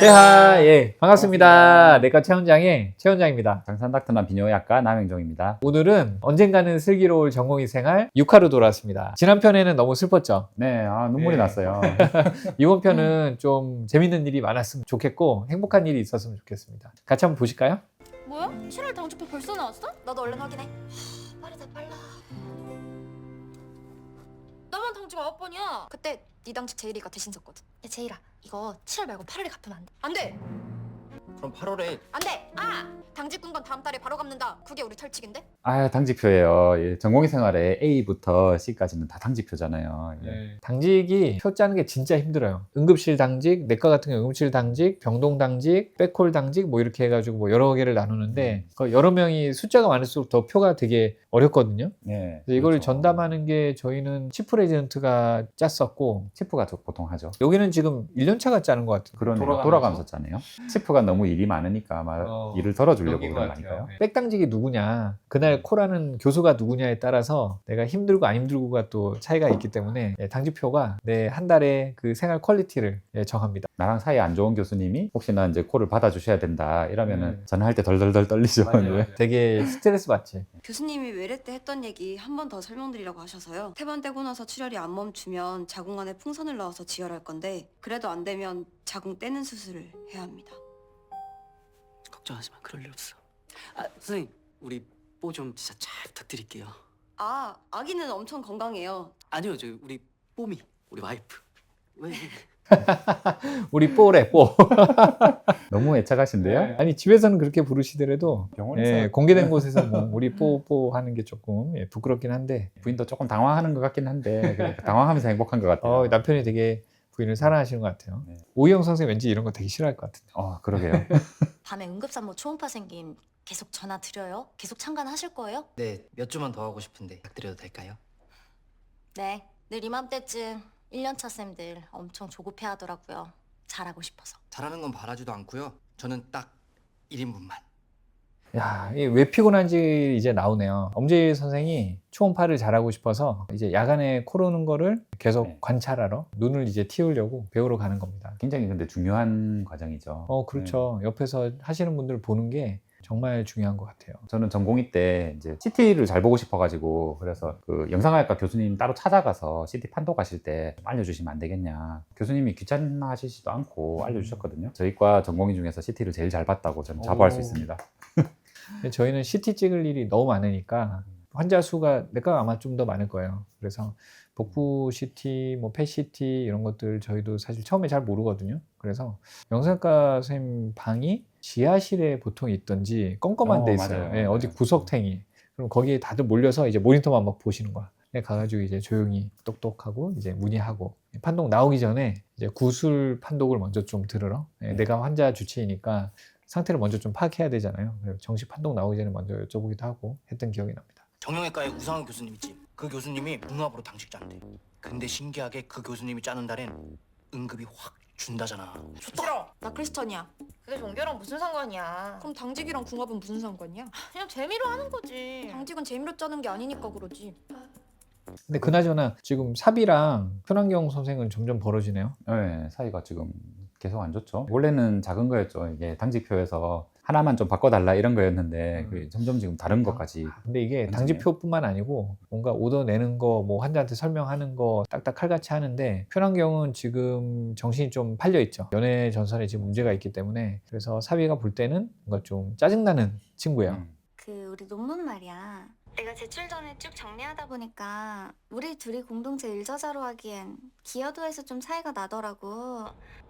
태하, 예, 반갑습니다. 내과 최원장의 최원장입니다. 장산닥터나 비뇨약과 남영종입니다. 오늘은 언젠가는 슬기로울 전공의 생활 6화로 돌아왔습니다. 지난 편에는 너무 슬펐죠? 네, 눈물이 네. 났어요. 이번 편은 좀 재밌는 일이 많았으면 좋겠고 행복한 일이 있었으면 좋겠습니다. 같이 한번 보실까요? 뭐야? 7월 당직표 벌써 나왔어? 너도 얼른 확인해. 빠르다 빨라. 나만 당직 9번이야. 그때 네 당직 제일이가 대신 썼거든. 야 제일아, 이거 7월 말고 8월에 갚으면 안 돼. 안 돼. 그럼 8월에 안 돼. 당직 군건 다음 달에 바로 갚는다. 그게 우리 철칙인데? 당직표예요. 예, 전공의 생활에 A부터 C까지는 다 당직표잖아요. 예. 당직이 표 짜는 게 진짜 힘들어요. 응급실 당직, 내과 같은 경우 응급실 당직, 병동 당직, 백홀 당직 뭐 이렇게 해가지고 뭐 여러 개를 나누는데 여러 명이 숫자가 많을수록 더 표가 되게 어렵거든요. 예, 그래서 이걸 그렇죠. 전담하는 게 저희는 치프 프레지던트가 짰었고 치프가 보통 하죠. 여기는 지금 1년차가 짜는 것 같아요. 그러네요. 돌아가면서 짜네요. 치프가 너무 일이 많으니까 아마 일을 덜어주려고 그런 거 아닐까요? 백당직이 누구냐, 그날 코라는 교수가 누구냐에 따라서 내가 힘들고 안 힘들고가 또 차이가 있기 때문에 당직표가 내 한 달의 그 생활 퀄리티를 정합니다. 나랑 사이 안 좋은 교수님이 혹시나 이제 콜을 받아주셔야 된다 이러면은 전화할 때 덜덜덜 떨리죠. 예. 되게 스트레스 받지. 교수님이 외래 때 했던 얘기 한 번 더 설명드리라고 하셔서요. 태반되고 나서 출혈이 안 멈추면 자궁 안에 풍선을 넣어서 지혈할 건데 그래도 안 되면 자궁 떼는 수술을 해야 합니다. 걱정하지 마. 그럴 일 없어. 선생님, 우리 뽀 좀 진짜 잘 부탁드릴게요. 아기는 엄청 건강해요. 아니요, 우리 뽀미, 우리 와이프. 왜? 우리 뽀래 뽀. 너무 애착하신데요? 아니 집에서는 그렇게 부르시더라도 병원에서 공개된 곳에서 뭐 우리 뽀뽀 하는 게 조금 부끄럽긴 한데 부인도 조금 당황하는 것 같긴 한데 당황하면서 행복한 것 같아요. 남편이 되게 부인을 사랑하시는 것 같아요. 네. 오희영 선생님 왠지 이런 거 되게 싫어할 것 같은데. 그러게요. 밤에 응급산모 초음파 생김 계속 전화 드려요? 계속 참관하실 거예요? 네, 몇 주만 더 하고 싶은데 부탁드려도 될까요? 네. 늘 이맘때쯤 1년차 쌤들 엄청 조급해 하더라고요. 잘하고 싶어서. 잘하는 건 바라지도 않고요. 저는 딱 1인분만. 야, 이게 왜 피곤한지 이제 나오네요. 엄재일 선생이 초음파를 잘하고 싶어서 이제 야간에 코르는 거를 계속 네. 관찰하러 눈을 이제 틔우려고 배우러 가는 겁니다. 굉장히 근데 중요한 과정이죠. 그렇죠. 옆에서 하시는 분들 보는 게 정말 중요한 것 같아요. 저는 전공의 때 이제 CT를 잘 보고 싶어가지고 그래서 그 영상의학과 교수님 따로 찾아가서 CT 판독하실 때 좀 알려주시면 안 되겠냐. 교수님이 귀찮아하시지도 않고 알려주셨거든요. 저희 과 전공의 중에서 CT를 제일 잘 봤다고 저는 자부할 수 있습니다. 근데 저희는 CT 찍을 일이 너무 많으니까 환자 수가 내가 아마 좀 더 많을 거예요. 그래서 복부 CT, 뭐 폐 CT 이런 것들 저희도 사실 처음에 잘 모르거든요. 그래서 영상과 선생님 방이 지하실에 보통 있던지 껌껌한 데 있어요. 맞아요. 예, 어디 구석탱이. 그럼 거기에 다들 몰려서 이제 모니터만 막 보시는 거야. 가가지고 이제 조용히 똑똑하고 이제 문의하고 판독 나오기 전에 이제 구술 판독을 먼저 좀 들으러. 내가 환자 주치의니까 상태를 먼저 좀 파악해야 되잖아요. 그래서 정식 판독 나오기 전에 먼저 여쭤보기도 하고 했던 기억이 납니다. 정형외과에 우상호 교수님 있지. 그 교수님이 융합으로 당직 짠대. 근데 신기하게 그 교수님이 짜는 달엔 응급이 확 준다잖아. 싫어. 나 크리스천이야. 그게 종교랑 무슨 상관이야? 그럼 당직이랑 궁합은 무슨 상관이야? 그냥 재미로 하는 거지. 당직은 재미로 짜는 게 아니니까 그러지. 근데 그나저나 지금 삽이랑 표난경 선생은 점점 벌어지네요. 네, 사이가 지금 계속 안 좋죠. 원래는 작은 거였죠. 이게 당직표에서 하나만 좀 바꿔달라 이런 거였는데 그게 점점 지금 다른 것까지. 근데 이게 당직표뿐만 아니고 뭔가 오더 내는 거, 뭐 환자한테 설명하는 거 딱딱 칼같이 하는데 표난경은 지금 정신이 좀 팔려 있죠. 연애 전선에 지금 문제가 있기 때문에. 그래서 사비가 볼 때는 뭔가 좀 짜증나는 친구예요. 우리 논문 말이야. 내가 제출 전에 쭉 정리하다 보니까 우리 둘이 공동체 일저자로 하기엔 기여도에서 좀 차이가 나더라고.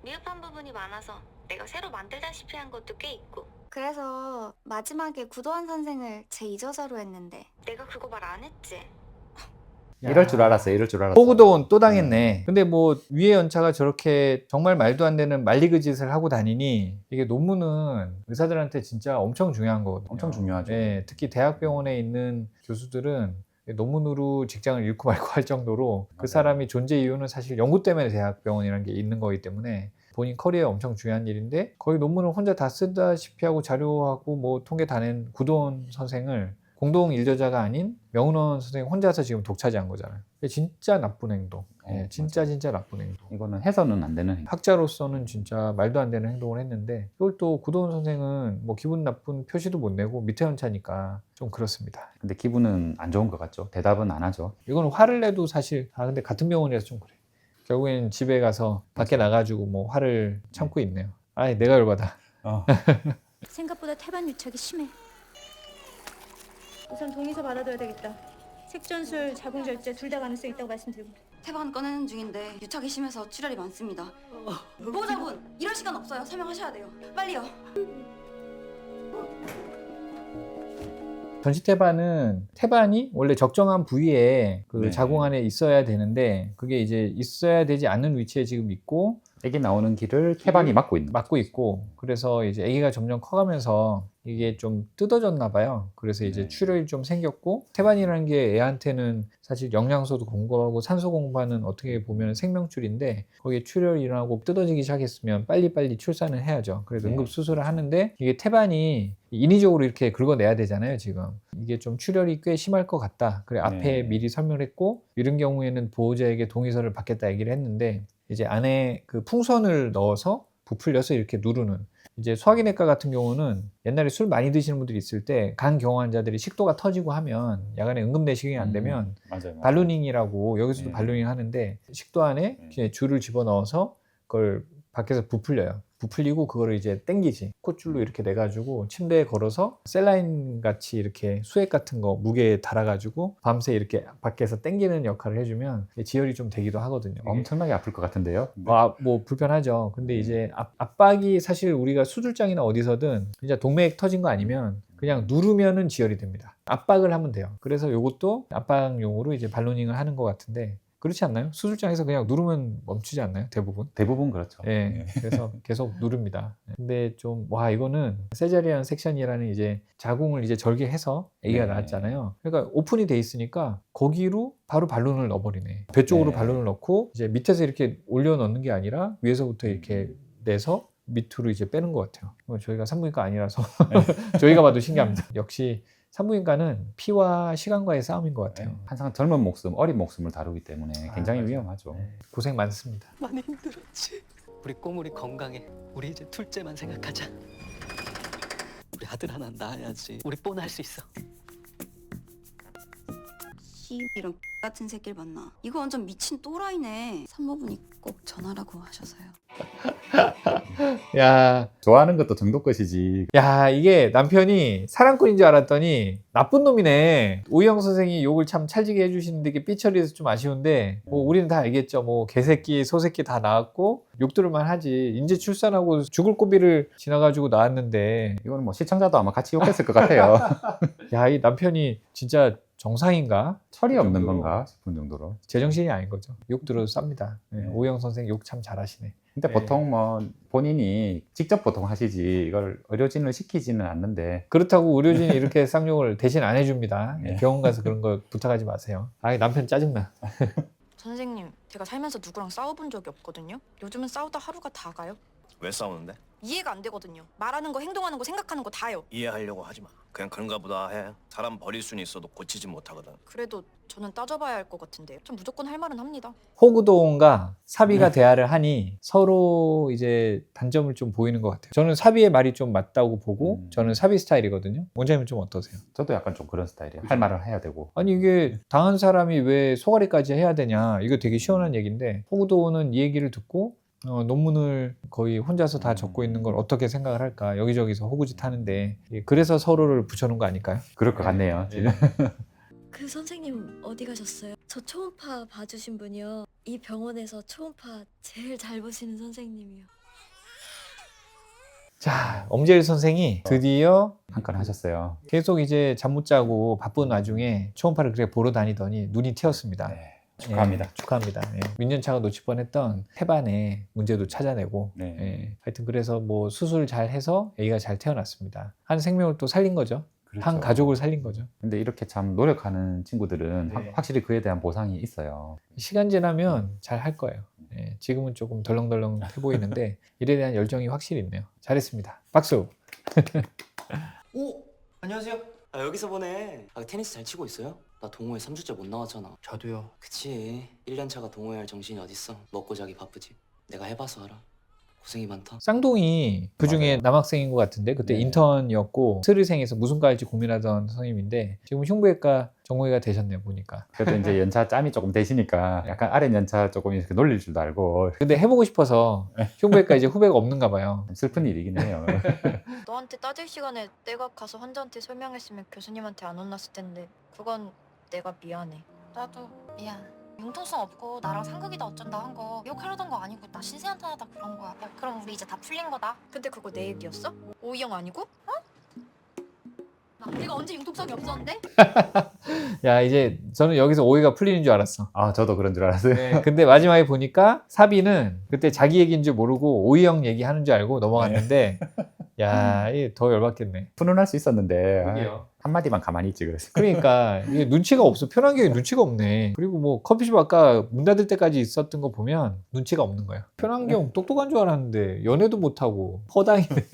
미흡한 부분이 많아서 내가 새로 만들다시피 한 것도 꽤 있고. 그래서 마지막에 구도환 선생을 제 이저자로 했는데 내가 그거 말 안 했지? 이럴 줄 알았어요. 이럴 줄 알았어. 호구도원 또 당했네. 근데 뭐 위에 연차가 저렇게 정말 말도 안 되는 말리그 짓을 하고 다니니 이게 논문은 의사들한테 진짜 엄청 중요한 거거든요. 엄청 중요하죠. 네, 특히 대학병원에 있는 교수들은 논문으로 직장을 잃고 말고 할 정도로 그 맞아요. 사람이 존재 이유는 사실 연구 때문에 대학병원이라는 게 있는 거기 때문에 본인 커리어에 엄청 중요한 일인데 거의 논문을 혼자 다 쓰다시피 하고 자료하고 뭐 통계 다 낸 구도원 선생을 공동 일저자가 아닌 명은원 선생님 혼자서 지금 독차지한 거잖아요. 이게 진짜 나쁜 행동. 예, 진짜 나쁜 행동. 이거는 해서는 안 되는 행동. 학자로서는 진짜 말도 안 되는 행동을 했는데 이걸 또 구도훈 선생은 뭐 기분 나쁜 표시도 못 내고 밑에 연차니까 좀 그렇습니다. 근데 기분은 안 좋은 것 같죠. 대답은 안 하죠. 이거는 화를 내도 사실 근데 같은 병원이라서 좀 그래. 결국엔 집에 가서 밖에 나가지고 뭐 화를 참고 있네요. 아이 내가 열받아. 생각보다 태반 유착이 심해. 우선 동의서 받아둬야 되겠다. 색전술, 자궁절제 둘 다 가능성 있다고 말씀드리고. 태반 꺼내는 중인데 유착이 심해서 출혈이 많습니다. 보호자분, 이럴 시간 없어요. 설명하셔야 돼요. 빨리요. 전시태반은 태반이 원래 적정한 부위에 그 네. 자궁 안에 있어야 되는데 그게 이제 있어야 되지 않는 위치에 지금 있고 애기 나오는 길을 태반이 막고 있는. 막고 있고 그래서 이제 아기가 점점 커가면서 이게 좀 뜯어졌나 봐요. 그래서 이제 네. 출혈이 좀 생겼고 태반이라는 게 애한테는 사실 영양소도 공급하고 산소 공급하는 어떻게 보면 생명줄인데 거기에 출혈이 일어나고 뜯어지기 시작했으면 빨리빨리 출산을 해야죠. 그래서 네. 응급 수술을 하는데 이게 태반이 인위적으로 이렇게 긁어내야 되잖아요. 지금 이게 좀 출혈이 꽤 심할 것 같다. 그래 앞에 네. 미리 설명을 했고 이런 경우에는 보호자에게 동의서를 받겠다 얘기를 했는데 이제 안에 그 풍선을 넣어서 부풀려서 이렇게 누르는 이제 소화기내과 같은 경우는 옛날에 술 많이 드시는 분들이 있을 때 간 경화 환자들이 식도가 터지고 하면 야간에 응급 내시경이 안 되면 맞아요. 발루닝이라고 여기서도 네. 발루닝 하는데 식도 안에 네. 그냥 줄을 집어넣어서 그걸 밖에서 부풀려요. 부풀리고 그거를 이제 땡기지. 콧줄로 이렇게 내가지고 침대에 걸어서 셀라인 같이 이렇게 수액 같은 거 무게에 달아가지고 밤새 이렇게 밖에서 땡기는 역할을 해주면 지혈이 좀 되기도 하거든요. 이게. 엄청나게 아플 것 같은데요. 뭐 불편하죠. 근데 이제 압박이 사실 우리가 수술장이나 어디서든 진짜 동맥 터진 거 아니면 그냥 누르면은 지혈이 됩니다. 압박을 하면 돼요. 그래서 이것도 압박용으로 이제 발로닝을 하는 것 같은데 그렇지 않나요? 수술장에서 그냥 누르면 멈추지 않나요? 대부분? 대부분 그렇죠. 예. 그래서 계속 누릅니다. 근데 좀, 이거는 세자리안 섹션이라는 이제 자궁을 이제 절개해서 아기가 네. 나왔잖아요. 그러니까 오픈이 돼 있으니까 거기로 바로 발론을 넣어버리네. 배 쪽으로 네. 발론을 넣고 이제 밑에서 이렇게 올려 넣는 게 아니라 위에서부터 이렇게 내서 밑으로 이제 빼는 것 같아요. 저희가 산부인과 아니라서 저희가 봐도 신기합니다. 역시 산부인과는 피와 시간과의 싸움인 것 같아요. 항상 젊은 목숨, 어린 목숨을 다루기 때문에 굉장히 맞아요. 위험하죠. 네, 고생 많습니다. 많이 힘들었지. 우리 꼬물이 건강해. 우리 이제 둘째만 생각하자. 우리 아들 하나 낳아야지. 우리 뽀나 할 수 있어. 이런 같은 새끼를 만나. 이거 완전 미친 또라이네. 산모분이 꼭 전화라고 하셔서요. 야, 좋아하는 것도 정도 것이지. 이게 남편이 사랑꾼인 줄 알았더니 나쁜 놈이네. 오희영 선생이 욕을 참 찰지게 해주시는데 이게 삐처리해서 좀 아쉬운데 뭐 우리는 다 알겠죠. 뭐 개새끼, 소새끼 다 낳았고 욕 들을만 하지. 인제 출산하고 죽을 고비를 지나가지고 낳았는데 이거는 뭐 시청자도 아마 같이 욕했을 것 같아요. 야, 이 남편이 진짜 정상인가? 철이 없는 정도로. 건가 싶은 정도로. 제정신이 아닌 거죠. 욕 들어도 쌉니다. 네. 오희영 선생 욕 참 잘하시네. 근데 네. 보통 뭐 본인이 직접 보통 하시지 이걸 의료진을 시키지는 않는데 그렇다고 의료진이 이렇게 쌍욕을 대신 안 해줍니다. 네. 병원 가서 그런 거 부탁하지 마세요. 남편 짜증나. 선생님, 제가 살면서 누구랑 싸워본 적이 없거든요. 요즘은 싸우다 하루가 다 가요. 왜 싸우는데? 이해가 안 되거든요. 말하는 거, 행동하는 거, 생각하는 거 다요. 이해하려고 하지 마. 그냥 그런가 보다 해. 사람 버릴 수는 있어도 고치지 못하거든. 그래도 저는 따져봐야 할 것 같은데요. 전 무조건 할 말은 합니다. 호구동과 사비가 대화를 하니 서로 이제 단점을 좀 보이는 것 같아요. 저는 사비의 말이 좀 맞다고 보고 저는 사비 스타일이거든요. 원장님은 좀 어떠세요? 저도 약간 좀 그런 스타일이에요. 할 말을 해야 되고. 아니 이게 당한 사람이 왜 소가리까지 해야 되냐, 이거 되게 시원한 얘기인데 호구도는 이 얘기를 듣고 논문을 거의 혼자서 다 적고 있는 걸 어떻게 생각을 할까, 여기저기서 호구짓 하는데 그래서 서로를 붙여놓은 거 아닐까요? 그럴 것 같네요. 지금. 그 선생님 어디 가셨어요? 저 초음파 봐주신 분이요. 이 병원에서 초음파 제일 잘 보시는 선생님이요. 자, 엄재일 선생이 드디어 한 건 하셨어요. 계속 이제 잠 못 자고 바쁜 와중에 초음파를 그렇게 보러 다니더니 눈이 튀었습니다. 네, 축하합니다. 축하합니다. 민년차가 놓칠 뻔했던 태반의 문제도 찾아내고, 네. 하여튼 그래서 뭐 수술 잘 해서 아기가 잘 태어났습니다. 한 생명을 또 살린 거죠. 그렇죠. 한 가족을 살린 거죠. 근데 이렇게 참 노력하는 친구들은 네. 확실히 그에 대한 보상이 있어요. 시간 지나면 잘 할 거예요. 지금은 조금 덜렁덜렁해 보이는데 일에 대한 열정이 확실히 있네요. 잘했습니다. 박수. 오! 안녕하세요. 아, 여기서 보네. 아, 테니스 잘 치고 있어요? 나 동호회 3주째 못 나왔잖아. 저도요. 그치. 1년차가 동호회 할 정신이 어딨어. 먹고 자기 바쁘지. 내가 해봐서 알아. 고생이 많다. 쌍둥이 그 중에 남학생인 것 같은데 그때 네. 인턴이었고 스르생에서 무슨 과 할지 고민하던 선생님인데 지금 흉부외과 전공의가 되셨네요 보니까. 그래도 이제 연차 짬이 조금 되시니까 약간 아랫 연차 조금 이렇게 놀릴 줄도 알고 근데 해보고 싶어서 흉부외과 이제 후배가 없는가 봐요. 슬픈 일이긴 해요. 너한테 따질 시간에 내가 가서 환자한테 설명했으면 교수님한테 안 혼났을 텐데 그건 내가 미안해. 나도 미안. 융통성 없고 나랑 상극이다 어쩐다 한 거 욕하려던 거 아니고 나 신세한탄 하다 그런 거야. 야, 그럼 우리 이제 다 풀린 거다. 근데 그거 내 얘기였어? 오이영 아니고? 내가 언제 융통성이 없었는데? 야 이제 저는 여기서 오해가 풀리는 줄 알았어. 아, 저도 그런 줄 알았어요. 네, 근데 마지막에 보니까 사비는 그때 자기 얘기인 줄 모르고 오이영 얘기하는 줄 알고 넘어갔는데 야 이게 더 열받겠네. 훈훈할 수 있었는데 그러게요. 한마디만 가만히 있지 그래서. 그러니까 이게 눈치가 없어. 편한경이 눈치가 없네. 그리고 뭐 커피숍 아까 문 닫을 때까지 있었던 거 보면 눈치가 없는 거야. 편한경 똑똑한 줄 알았는데 연애도 못하고 허당이네.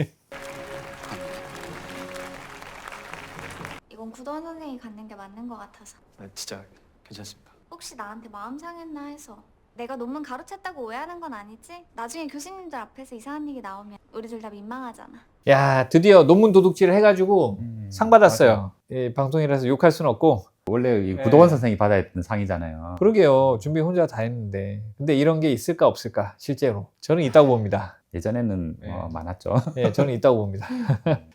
이건 구도원 선생이 갖는 게 맞는 것 같아서. 진짜 괜찮습니까? 혹시 나한테 마음 상했나 해서. 내가 논문 가로챘다고 오해하는 건 아니지? 나중에 교수님들 앞에서 이상한 얘기 나오면 우리 둘 다 민망하잖아. 야 드디어 논문 도둑질 해가지고 상 받았어요. 맞아. 예, 방송이라서 욕할 수는 없고. 원래 이 네. 구도원 선생이 받아야 했던 상이잖아요. 그러게요. 준비 혼자 다 했는데. 근데 이런 게 있을까 없을까 실제로. 저는 있다고 봅니다. 예전에는 네. 많았죠. 예, 저는 있다고 봅니다.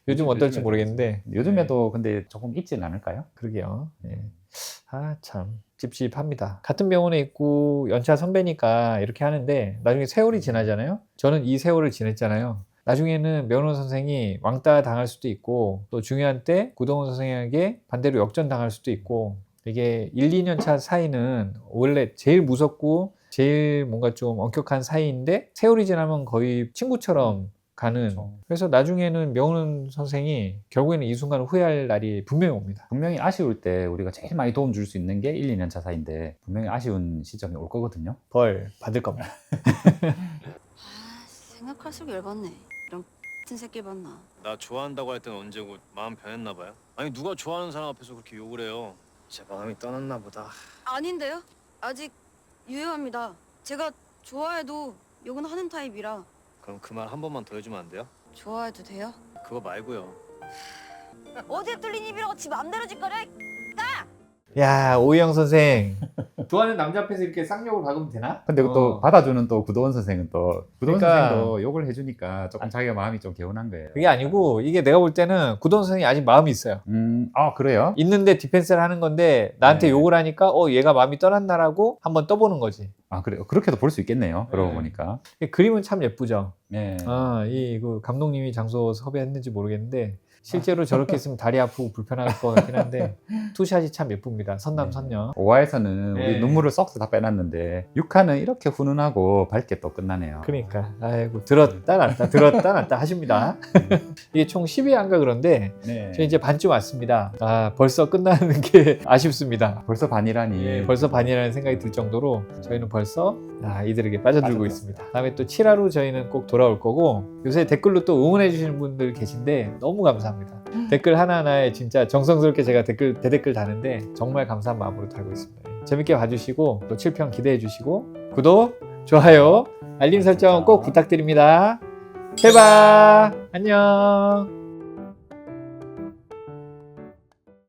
요즘 어떨지 모르겠는데. 요즘에도 근데 조금 있지는 않을까요? 그러게요. 예. 아, 참. 찝찝합니다. 같은 병원에 있고 연차 선배니까 이렇게 하는데 나중에 세월이 지나잖아요. 저는 이 세월을 지냈잖아요. 나중에는 명원 선생이 왕따 당할 수도 있고 또 중요한 때 구동원 선생에게 반대로 역전 당할 수도 있고 이게 1, 2년 차 사이는 원래 제일 무섭고 제일 뭔가 좀 엄격한 사이인데 세월이 지나면 거의 친구처럼 가는. 그렇죠. 그래서 나중에는 명훈 선생이 결국에는 이 순간을 후회할 날이 분명히 옵니다. 분명히 아쉬울 때 우리가 제일 많이 도움 줄 수 있는 게 1, 2년 차 사이인데 분명히 아쉬운 시점이 올 거거든요. 벌 받을 겁니다. 아, 생각할수록 열받네. 이런 같은 새끼 봤나. 나 좋아한다고 할 땐 언제고 마음 변했나 봐요? 아니 누가 좋아하는 사람 앞에서 그렇게 욕을 해요? 제 마음이 떠났나 보다. 아닌데요? 아직 유효합니다. 제가 좋아해도 욕은 하는 타입이라. 그럼 그 말 한 번만 더 해주면 안 돼요? 좋아해도 돼요? 그거 말고요. 어디에 뚫린 입이라고 지 맘대로 짓거려? 야, 오희영 선생. 좋아하는 남자 앞에서 이렇게 쌍욕을 박으면 되나? 근데 또 받아주는 또 구도원 선생은 또 구도원 그러니까. 선생도 욕을 해주니까 조금 자기가 마음이 좀 개운한 거예요. 그게 아니고 이게 내가 볼 때는 구동 선생이 아직 마음이 있어요. 아 그래요? 있는데 디펜스를 하는 건데 나한테 네. 욕을 하니까 얘가 마음이 떠났나라고 한번 떠보는 거지. 아 그래요? 그렇게도 볼 수 있겠네요. 그러고 네. 보니까. 그림은 참 예쁘죠. 네. 그 감독님이 장소 섭외했는지 모르겠는데 실제로 저렇게 있으면 다리 아프고 불편할 것 같긴 한데 투샷이 참 예쁩니다. 선남 선녀. 5화에서는 네. 우리 눈물을 쏙 다 빼놨는데 6화는 이렇게 훈훈하고 밝게 또 끝나네요. 그러니까 아이고 들었다 놨다 하십니다. 이게 총 12화인가 그런데 네. 저 이제 반쯤 왔습니다. 벌써 끝나는 게 아쉽습니다. 벌써 반이라니. 예, 벌써 반이라는 생각이 들 정도로 저희는 벌써 이들에게 빠져들고 있습니다. 다음에 또 7화로 저희는 꼭 돌아올 거고 요새 댓글로 또 응원해 주시는 분들 계신데 너무 감사합니다. 댓글 하나하나에 진짜 정성스럽게 제가 대댓글 다는데 정말 감사한 마음으로 달고 있습니다. 재밌게 봐주시고 또 7편 기대해 주시고 구독, 좋아요, 알림 설정 꼭 부탁드립니다. 제발 안녕.